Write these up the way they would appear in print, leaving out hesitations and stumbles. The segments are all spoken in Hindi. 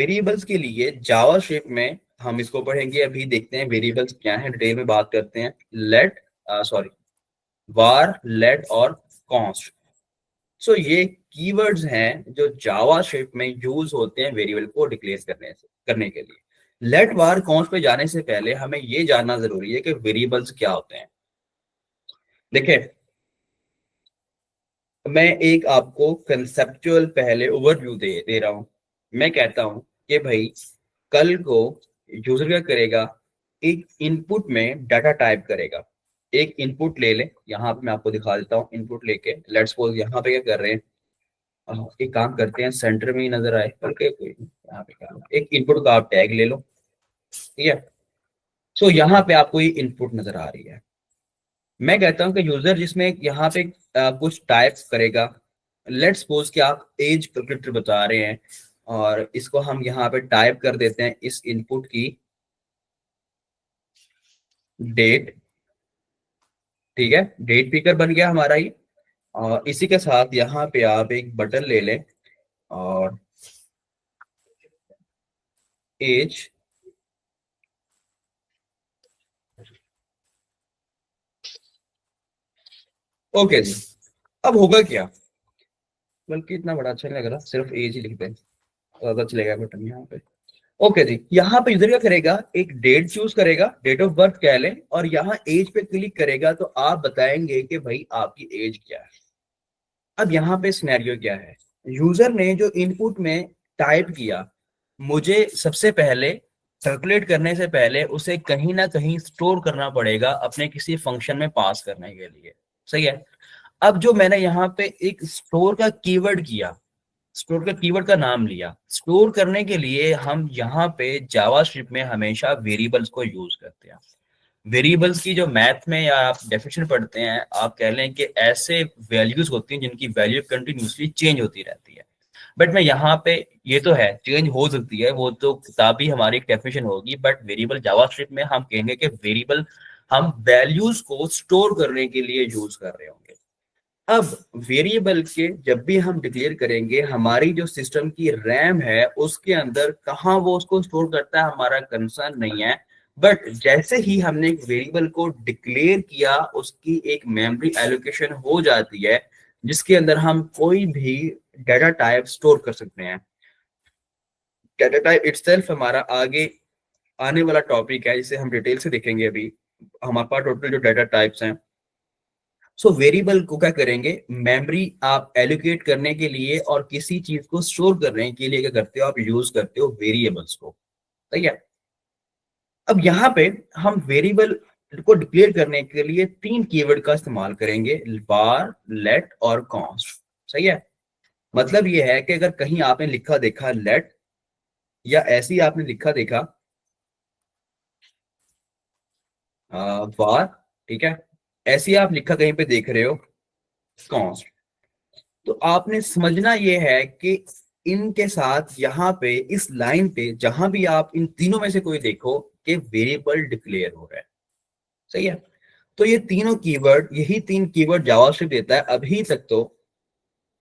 वेरिएबल्स के लिए जावास्क्रिप्ट में हम इसको पढ़ेंगे। अभी देखते हैं वेरिएबल्स क्या है, डिटेल में बात करते हैं। लेट सॉरी var let और const। सो ये कीवर्ड्स हैं जो जावास्क्रिप्ट में यूज होते हैं वेरिएबल को डिक्लेयर करने के लिए। लेट var const पे जाने से पहले हमें ये जानना जरूरी है कि वेरिएबल्स क्या होते हैं। देखिए, मैं एक आपको कंसेप्चुअल पहले ओवरव्यू दे रहा हूं। मैं कहता हूं कि भाई कल को यूजर क्या करेगा, एक इनपुट में डाटा टाइप करेगा। एक इनपुट ले ले, यहाँ पे मैं आपको दिखा देता हूँ। इनपुट लेके लेट्स सपोज यहाँ पे क्या कर रहे हैं, एक काम करते हैं, सेंटर में ही नजर आए बल्कि कोई यहाँ पे क्या, एक इनपुट का आप टैग ले लो, ठीक है। सो यहाँ पे आपको ये इनपुट नजर आ रही है। मैं कहता हूँ कि यूजर जिसमें यहाँ पे कुछ टाइप करेगा। लेट्स सपोज कि आप एज कैलकुलेटर बता रहे हैं और इसको हम यहाँ पे टाइप कर देते हैं, इस इनपुट की डेट, ठीक है। डेट पिकर बन गया हमारा ये। और इसी के साथ यहाँ पे आप एक बटन ले लें और एज, ओके जी। अब होगा क्या, बल्कि इतना बड़ा अच्छा नहीं लग रहा, सिर्फ एज ही लिखते हैं, ज्यादा चलेगा बटन यहाँ पे। ओके जी, यहाँ पे यूजर क्या करेगा, एक डेट चूज करेगा, डेट ऑफ बर्थ कह लें, और यहाँ एज पे क्लिक करेगा तो आप बताएंगे कि भाई आपकी एज क्या है। अब यहाँ पे सिनेरियो क्या है, यूजर ने जो इनपुट में टाइप किया, मुझे सबसे पहले कैलकुलेट करने से पहले उसे कहीं ना कहीं स्टोर करना पड़ेगा अपने किसी फंक्शन में पास करने के लिए, सही है। अब जो मैंने यहाँ पे एक स्टोर का कीवर्ड किया, स्टोर का कीवर्ड का नाम लिया, स्टोर करने के लिए हम यहाँ पे जावास्क्रिप्ट में हमेशा वेरिएबल्स को यूज करते हैं। वेरिएबल्स की जो मैथ में या आप डेफिनेशन पढ़ते हैं, आप कह लें कि ऐसे वैल्यूज होती हैं जिनकी वैल्यू कंटिन्यूसली चेंज होती रहती है। बट मैं यहाँ पे, ये तो है चेंज हो सकती है, वो तो किताबी हमारी एक डेफिनेशन होगी, बट वेरिएबल जावास्क्रिप्ट में हम कहेंगे कि वेरिएबल हम वैल्यूज को स्टोर करने के लिए यूज कर रहे होंगे। अब वेरिएबल के जब भी हम डिक्लेयर करेंगे, हमारी जो सिस्टम की रैम है उसके अंदर कहाँ वो उसको स्टोर करता है हमारा कंसर्न नहीं है। बट जैसे ही हमने एक वेरिएबल को डिक्लेयर किया, उसकी एक मेमोरी एलोकेशन हो जाती है जिसके अंदर हम कोई भी डाटा टाइप स्टोर कर सकते हैं। डाटा टाइप इटसेल्फ हमारा आगे आने वाला टॉपिक है जिसे हम डिटेल से देखेंगे। अभी हमारे पास टोटल जो डाटा टाइप्स हैं, सो वेरिएबल को क्या करेंगे, मेमोरी आप एलोकेट करने के लिए और किसी चीज को स्टोर करने के लिए क्या करते हो, आप यूज करते हो वेरिएबल्स को, ठीक है। अब यहाँ पे हम वेरिएबल को डिक्लेयर करने के लिए तीन कीवर्ड का इस्तेमाल करेंगे, var let और const, सही है। मतलब ये है कि अगर कहीं आपने लिखा देखा let, या ऐसे ही आपने लिखा देखा var, ठीक है, ऐसे ही आप लिखा कहीं पे देख रहे हो const, तो आपने समझना यह है कि इनके साथ यहाँ पे इस लाइन पे जहां भी आप इन तीनों में से कोई देखो कि वेरिएबल डिक्लेयर हो रहा है, सही है। तो ये तीनों कीवर्ड, यही तीन कीवर्ड जावास्क्रिप्ट देता है अभी तक तो,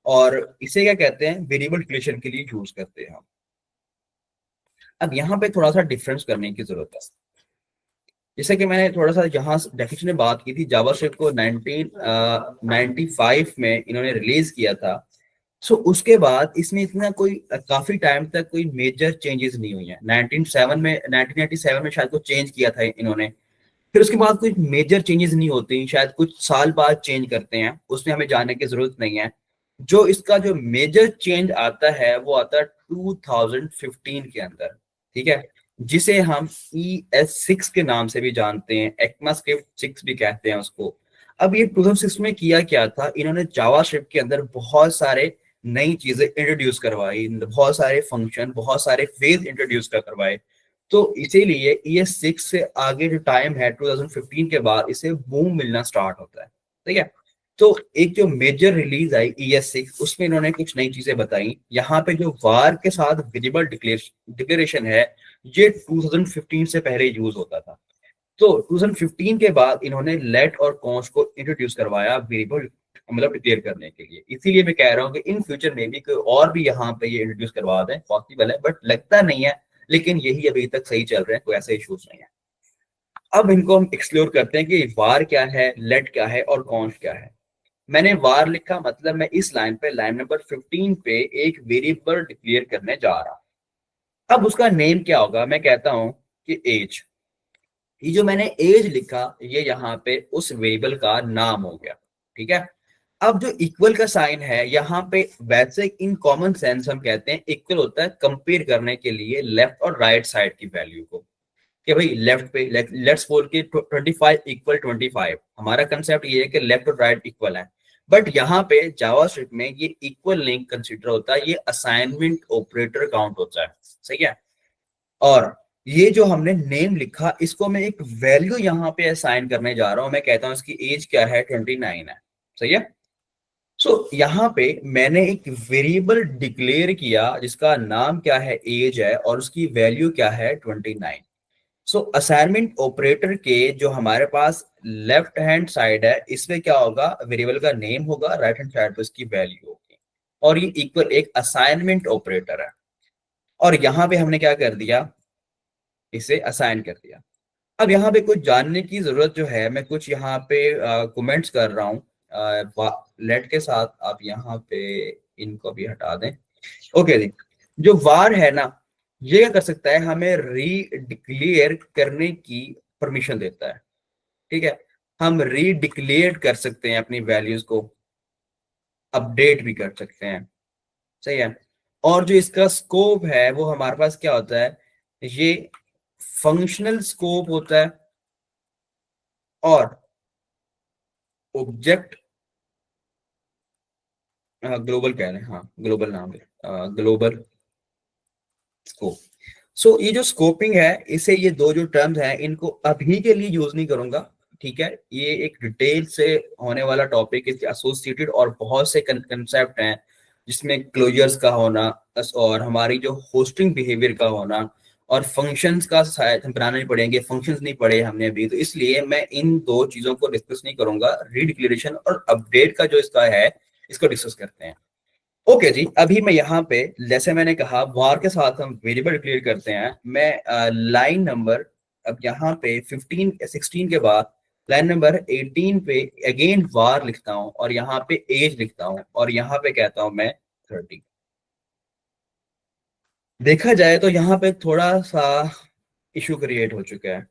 और इसे क्या कहते हैं, वेरिएबल डिक्लेरेशन के लिए यूज करते हैं हम। अब यहाँ पे थोड़ा सा डिफरेंस करने की जरूरत है। जैसे कि मैंने थोड़ा सा यहाँ डेफिनेशन में बात की थी, जावास्क्रिप्ट को 1995 में इन्होंने रिलीज किया था। सो उसके बाद इसमें इतना कोई काफी टाइम तक कोई मेजर चेंजेस नहीं हुई है। 1997 में शायद को चेंज किया था इन्होंने, फिर उसके बाद कोई मेजर चेंजेस नहीं होती, शायद कुछ साल बाद चेंज करते हैं, उसमें हमें जानने की जरूरत नहीं है। जो इसका जो मेजर चेंज आता है वो आता है 2015 के अंदर, ठीक है, जिसे हम ES6 के नाम से भी जानते हैं, ECMAScript 6 भी कहते हैं उसको। अब ये 2006 में किया क्या था, इन्होंने जावास्क्रिप्ट के अंदर बहुत सारे नई चीजें इंट्रोड्यूस करवाई, बहुत सारे फंक्शन, बहुत सारे फेज इंट्रोड्यूस करवाए। तो इसीलिए ES6 से आगे जो टाइम है 2015 के बाद इसे बूम मिलना स्टार्ट होता है, ठीक है। तो एक जो मेजर रिलीज आई ES6, उसमें इन्होंने कुछ नई चीजें बताई। यहाँ पे जो वार के साथ वेरिएबल डिक्लेरेशन है, ये 2015 से पहले यूज होता था। तो 2015 के बाद इन्होंने लेट और कॉन्स्ट को इंट्रोड्यूस करवाया वेरिएबल मतलब डिक्लेयर करने के लिए। इसीलिए मैं कह रहा हूँ कि इन फ्यूचर में भी कोई और भी यहाँ पे ये इंट्रोड्यूस करवा दें, पॉसिबल है, बट लगता नहीं है। लेकिन यही अभी तक सही चल रहे हैं, कोई ऐसे इश्यूज नहीं है। अब इनको हम एक्सप्लोर करते हैं कि वार क्या है, लेट क्या है और कॉन्स क्या है। मैंने वार लिखा, मतलब मैं इस लाइन पे, लाइन नंबर 15 पे एक वेरिएबल डिक्लेयर करने जा रहा हूं। अब उसका नेम क्या होगा, मैं कहता हूं कि एज। ये जो मैंने एज लिखा, ये यहाँ पे उस वेरिएबल का नाम हो गया। ठीक है। अब जो इक्वल का साइन है यहाँ पे, वैसे इन कॉमन सेंस हम कहते हैं इक्वल होता है कंपेयर करने के लिए लेफ्ट और राइट साइड की वैल्यू को। कि भाई लेफ्ट पे लेट्स बोल के 25 इक्वल 25, हमारा कंसेप्ट ये है कि लेफ्ट और राइट इक्वल है। बट यहाँ पे जावास्क्रिप्ट में ये इक्वल नहीं कंसीडर होता, ये असाइनमेंट ऑपरेटर काउंट होता है। सही है। और ये जो हमने नेम लिखा, इसको मैं एक वैल्यू यहाँ पे असाइन करने जा रहा हूँ। मैं कहता हूँ इसकी एज क्या है, 29 है। सही है। सो यहाँ पे मैंने एक वेरिएबल डिक्लेयर किया जिसका नाम क्या है, एज है, और उसकी वैल्यू क्या है, 29। सो असाइनमेंट ऑपरेटर के जो हमारे पास लेफ्ट हैंड साइड है, इसमें क्या होगा, वेरिएबल का नेम होगा, राइट हैंड साइड पे इसकी वैल्यू होगी। और ये इक्वल एक असाइनमेंट ऑपरेटर है। और यहाँ पे हमने क्या कर दिया, इसे असाइन कर दिया। अब यहाँ पे कुछ जानने की जरूरत जो है, मैं कुछ यहाँ पे कमेंट्स कर रहा हूँ लेट के साथ, आप यहाँ पे इनको भी हटा दें। ओके जी। जो वार है ना, ये क्या कर सकता है, हमें री डिक्लेयर करने की परमिशन देता है। ठीक है। हम री डिक्लेयर कर सकते हैं, अपनी वैल्यूज को अपडेट भी कर सकते हैं। सही है। और जो इसका स्कोप है वो हमारे पास क्या होता है, ये फंक्शनल स्कोप होता है और ऑब्जेक्ट ग्लोबल कह रहे हैं, हाँ ग्लोबल नाम है, ग्लोबल स्कोप। सो ये जो स्कोपिंग है, इसे ये दो जो टर्म्स हैं, इनको अभी के लिए यूज नहीं करूंगा। ठीक है। ये एक डिटेल से होने वाला टॉपिक है, एसोसिएटेड और बहुत से कंसेप्ट हैं, जिसमें क्लोजर्स का होना और हमारी जो होस्टिंग बिहेवियर का होना और फंक्शंस का शायद हम बनाने पड़ेंगे, फंक्शंस नहीं पढ़े हमने अभी, तो इसलिए मैं इन दो चीजों को डिस्कस नहीं करूंगा। रीडिक्लेरेशन और अपडेट का जो इसका है, इसको डिस्कस करते हैं। ओके जी। अभी मैं यहाँ पे, जैसे मैंने कहा, वार के साथ हम वेरिएबल डिक्लेयर करते हैं। मैं लाइन नंबर, अब यहाँ पे 16 के बाद लाइन नंबर 18 पे अगेन वार लिखता हूँ और यहाँ पे एज लिखता हूँ और यहाँ पे कहता हूँ मैं 30। देखा जाए तो यहाँ पे थोड़ा सा इशू क्रिएट हो चुका है।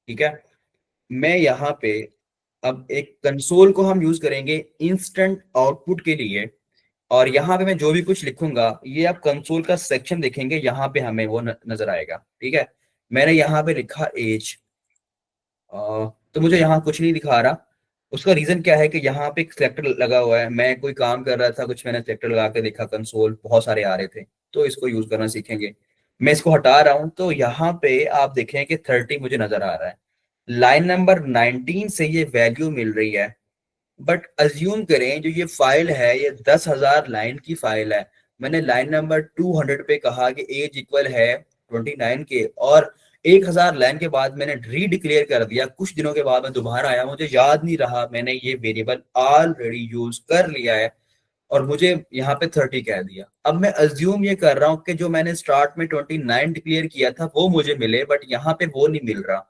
ठीक है। मैं यहाँ पे अब एक कंसोल को हम यूज करेंगे इंस्टेंट आउटपुट के लिए। और यहाँ पे मैं जो भी कुछ लिखूंगा, ये आप कंसोल का सेक्शन देखेंगे, यहाँ पे हमें वो नजर आएगा। ठीक है। मैंने यहाँ पे लिखा एज, तो मुझे यहाँ कुछ नहीं दिखा रहा। उसका रीजन क्या है कि यहाँ पे एक सिलेक्टर लगा हुआ है, मैं कोई काम कर रहा था कुछ, मैंने सिलेक्टर लगा के देखा, कंसोल बहुत सारे आ रहे थे, तो इसको यूज करना सीखेंगे। मैं इसको हटा रहा हूँ, तो यहाँ पे आप देखें कि 30 मुझे नजर आ रहा है। लाइन नंबर 19 से ये वैल्यू मिल रही है। बट अज्यूम करें जो ये फाइल है, ये 10,000 लाइन की फाइल है। मैंने लाइन नंबर 200 पे कहा कि एज इक्वल है 29 के, और 1,000 लाइन के बाद मैंने री डिक्लेयर कर दिया। कुछ दिनों के बाद मैं दोबारा आया, मुझे याद नहीं रहा मैंने ये वेरिएबल ऑलरेडी यूज कर लिया है, और मुझे यहाँ पे 30 कह दिया। अब मैं अज्यूम ये कर रहा हूँ कि जो मैंने स्टार्ट में 29 डिक्लेयर किया था वो मुझे मिले, बट यहाँ पे वो नहीं मिल रहा,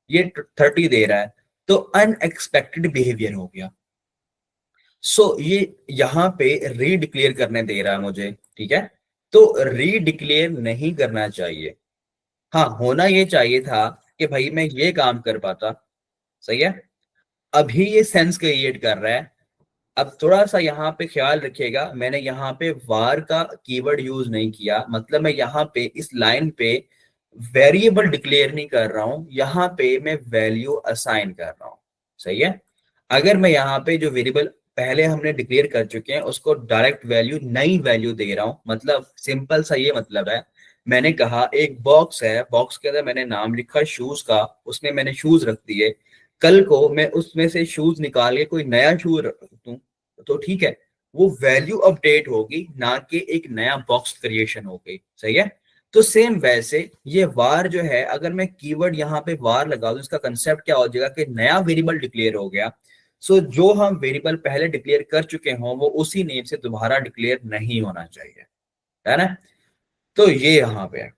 ये 30 दे रहा है। तो अनएक्सपेक्टेड बिहेवियर हो गया। ये यहाँ पे री डिक्लेयर करने दे रहा है मुझे। ठीक है। तो री डिक्लेयर नहीं करना चाहिए। हाँ, होना ये चाहिए था कि भाई मैं ये काम कर पाता। सही है। अभी ये सेंस क्रिएट कर रहा है। अब थोड़ा सा यहाँ पे ख्याल रखिएगा, मैंने यहाँ पे वार का कीवर्ड यूज नहीं किया, मतलब मैं यहाँ पे इस लाइन पे वेरिएबल डिक्लेयर नहीं कर रहा हूं, यहाँ पे मैं वैल्यू असाइन कर रहा हूं। सही है। अगर मैं यहाँ पे जो वेरिएबल पहले हमने डिक्लेयर कर चुके हैं उसको डायरेक्ट वैल्यू, नई वैल्यू दे रहा हूं, मतलब सिंपल सा ये मतलब है। मैंने कहा एक बॉक्स है, बॉक्स के अंदर मैंने नाम लिखा शूज का, उसमें मैंने शूज रख दिए। कल को मैं उसमें से शूज निकाल के कोई नया शूज रख दूं, तो ठीक है, वो वैल्यू अपडेट होगी, ना कि एक नया बॉक्स क्रिएशन हो गई। सही है। तो सेम वैसे ये वार जो है, अगर मैं कीवर्ड यहाँ पे वार लगा दूं, इसका कंसेप्ट क्या हो जाएगा कि नया वेरिएबल डिक्लेयर हो गया। सो जो हम वेरिएबल पहले डिक्लेयर कर चुके हों वो उसी नेम से दोबारा डिक्लेयर नहीं होना चाहिए, है ना। तो ये यहाँ पे है।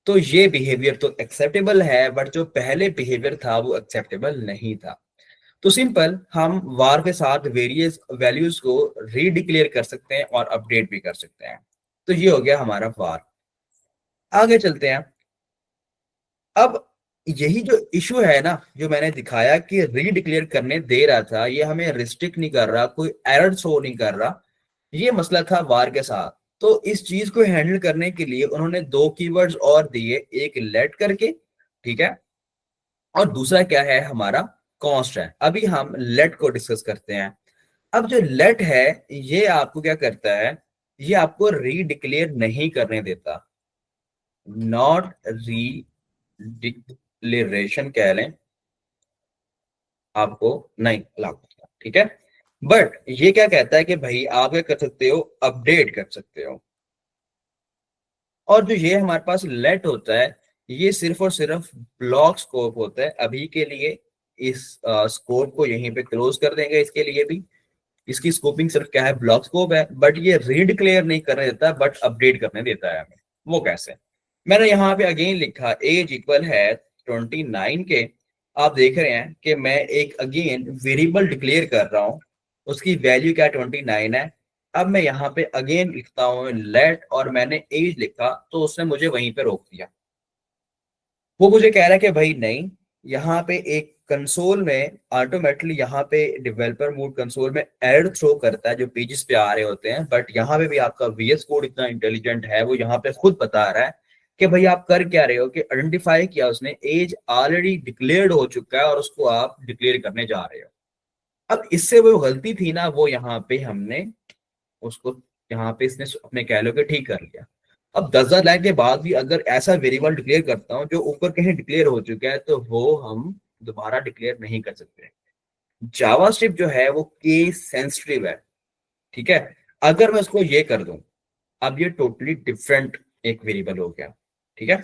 तो ये बिहेवियर तो एक्सेप्टेबल है, बट जो पहले बिहेवियर था वो एक्सेप्टेबल नहीं था। तो सिंपल हम वार के साथ वेरियस वैल्यूज को रीडिक्लेयर कर सकते हैं और अपडेट भी कर सकते हैं। तो ये हो गया हमारा वार। आगे चलते हैं। अब यही जो इशू है ना, जो मैंने दिखाया कि रीडिक्लेयर करने दे रहा था, ये हमें रिस्ट्रिक्ट नहीं कर रहा, कोई एरर शो नहीं कर रहा, ये मसला था वार के साथ। तो इस चीज को हैंडल करने के लिए उन्होंने दो कीवर्ड्स और दिए, एक लेट करके, ठीक है, और दूसरा क्या है हमारा कॉन्स्ट है। अभी हम लेट को डिस्कस करते हैं। अब जो लेट है ये आपको क्या करता है, ये आपको रीडिक्लेयर नहीं करने देता, नॉट रीडिक्लेरेशन कह लें, आपको नहीं अलाउ करता, ठीक है। बट ये क्या कहता है कि भाई आप क्या कर सकते हो, अपडेट कर सकते हो। और जो ये हमारे पास लेट होता है, ये सिर्फ और सिर्फ ब्लॉक स्कोप होता है अभी के लिए। इस स्कोप को यहीं पे क्लोज कर देंगे इसके लिए भी। इसकी स्कोपिंग सिर्फ क्या है, ब्लॉक स्कोप है, बट ये रीडिक्लेयर नहीं करने देता, बट अपडेट करने देता है हमें। वो कैसे, मैंने यहाँ पे अगेन लिखा एज इक्वल है 29 के। आप देख रहे हैं कि मैं एक अगेन वेरिएबल डिक्लेयर कर रहा हूँ, उसकी वैल्यू क्या 29 है। अब मैं यहाँ पे अगेन लिखता हूँ लेट, और मैंने एज लिखा तो उसने मुझे वहीं पे रोक दिया। वो मुझे कह रहा है कि भाई नहीं, यहाँ पे एक कंसोल में ऑटोमेटिकली यहाँ पे डेवलपर मोड कंसोल में एरर थ्रो करता है जो पेजेस पे आ रहे होते हैं, बट यहाँ पे भी आपका वीएस कोड इतना इंटेलिजेंट है, वो यहाँ पे खुद बता रहा है कि भाई आप कर क्या रहे हो, कि आइडेंटिफाई किया उसने एज ऑलरेडी डिक्लेयर्ड हो चुका है और उसको आप डिक्लेयर करने जा रहे हो। अब इससे वो गलती थी ना, वो यहाँ पे हमने उसको, यहाँ पे इसने अपने कह लो कि ठीक कर लिया। अब 10,000 लाइन के बाद भी अगर ऐसा वेरिएबल डिक्लेयर करता हूँ जो ऊपर कहीं डिक्लेयर हो चुका है, तो वो हम दोबारा डिक्लेयर नहीं कर सकते। जावास्क्रिप्ट जो है वो केस सेंसिटिव है, ठीक है। अगर मैं उसको ये कर दूं, अब ये टोटली डिफरेंट एक वेरिएबल हो गया, ठीक है।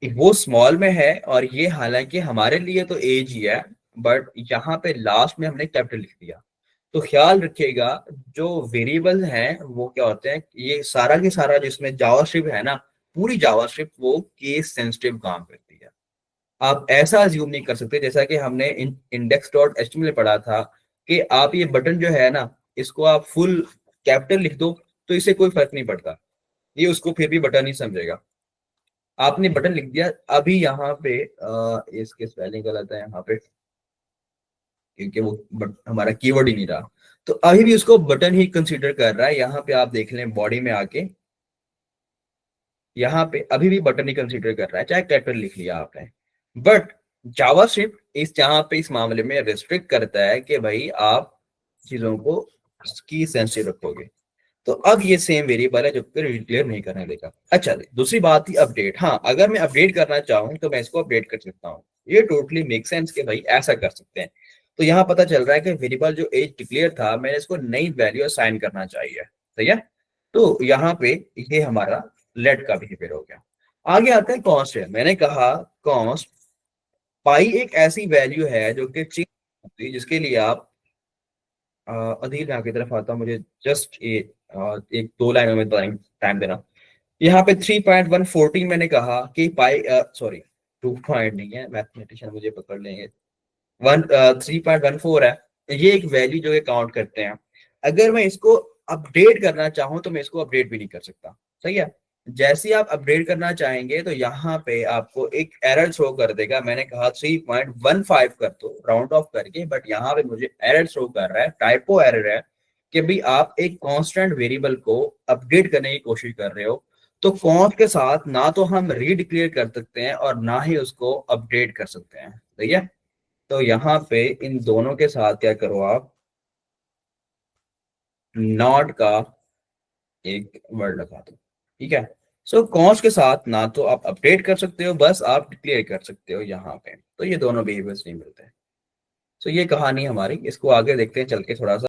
वो स्मॉल में है और ये हालांकि हमारे लिए तो एज ही है, बट यहाँ पे लास्ट में हमने कैपिटल लिख दिया। तो ख्याल रखिएगा, जो वेरिएबल हैं वो क्या होते हैं, ये सारा के सारा जिसमें जावास्क्रिप्ट है ना, पूरी जावास्क्रिप्ट वो केस सेंसिटिव काम करती है। आप ऐसा अज्यूम नहीं कर सकते, जैसा कि हमने इंडेक्स डॉट एचटीएमएल में पढ़ा था, कि आप ये बटन जो है ना, इसको आप फुल कैपिटल लिख दो तो इसे कोई फर्क नहीं पड़ता, ये उसको फिर भी बटन ही समझेगा। आपने बटन लिख दिया, अभी यहाँ पे इसके स्पेलिंग गलत है यहाँ पे, क्योंकि वो हमारा कीवर्ड ही नहीं रहा, तो अभी भी उसको बटन ही कंसीडर कर रहा है। यहाँ पे आप देख लें बॉडी में आके, यहाँ पे अभी भी बटन ही कंसीडर कर रहा है, चाहे कैपिटल लिख लिया आपने। बट जावास्क्रिप्ट इस यहाँ पे इस मामले में रिस्ट्रिक्ट करता है कि भाई आप चीजों को की सेंसिटिव रखोगे। तो अब ये सेम वेरिएबल है जो फिर डिक्लेयर नहीं करने देगा। अच्छा, दूसरी बात थी अपडेट। हाँ, अगर मैं अपडेट करना चाहूँ तो मैं इसको अपडेट कर सकता हूँ, ये टोटली मेक सेंस कि भाई ऐसा कर सकते हैं। तो यहाँ पता चल रहा है कि वेरिएबल जो एज डिक्लेयर था, मैंने इसको नई वैल्यू असाइन करना चाहिए, सही है। तो यहाँ पे ये हमारा लेट का बिहेवियर हो गया। आगे आता है कॉन्स्ट है। मैंने कहा कॉन्स्ट पाई एक ऐसी वैल्यू है जो कि चेंज होती है, जिसके लिए आप अधीर यहाँ की तरफ आता हूँ, मुझे जस्ट एक दो लाइनों में टाइम देना। यहाँ पे 3.114 मैंने कहा कि पाई, सॉरी 2 पॉइंट नहीं है, मैथमेटिशियन मुझे पकड़ लेंगे, 3.14 है। ये एक वैल्यू जो काउंट करते हैं। अगर मैं इसको अपडेट करना चाहूँ तो मैं इसको अपडेट भी नहीं कर सकता, सही है। जैसे ही आप अपडेट करना चाहेंगे तो यहाँ पे आपको एक एरर शो कर देगा। मैंने कहा 3.15 कर दो राउंड ऑफ करके, बट यहाँ पे मुझे एरर शो कर रहा है, टाइपो एरर है, कि भाई आप एक कांस्टेंट वेरिएबल को अपडेट करने की कोशिश कर रहे हो। तो कॉन्स्ट के साथ ना तो हम रीडिक्लेयर कर सकते हैं और ना ही उसको अपडेट कर सकते हैं, सही है। तो यहाँ पे इन दोनों के साथ क्या करो आप, नॉट का एक वर्ड लगा दो, ठीक है। सो कॉन्स्ट के साथ ना तो आप अपडेट कर सकते हो, बस आप डिक्लेयर कर सकते हो यहाँ पे। तो ये दोनों बिहेवियर्स नहीं मिलते। सो ये कहानी हमारी, इसको आगे देखते हैं चल के थोड़ा सा।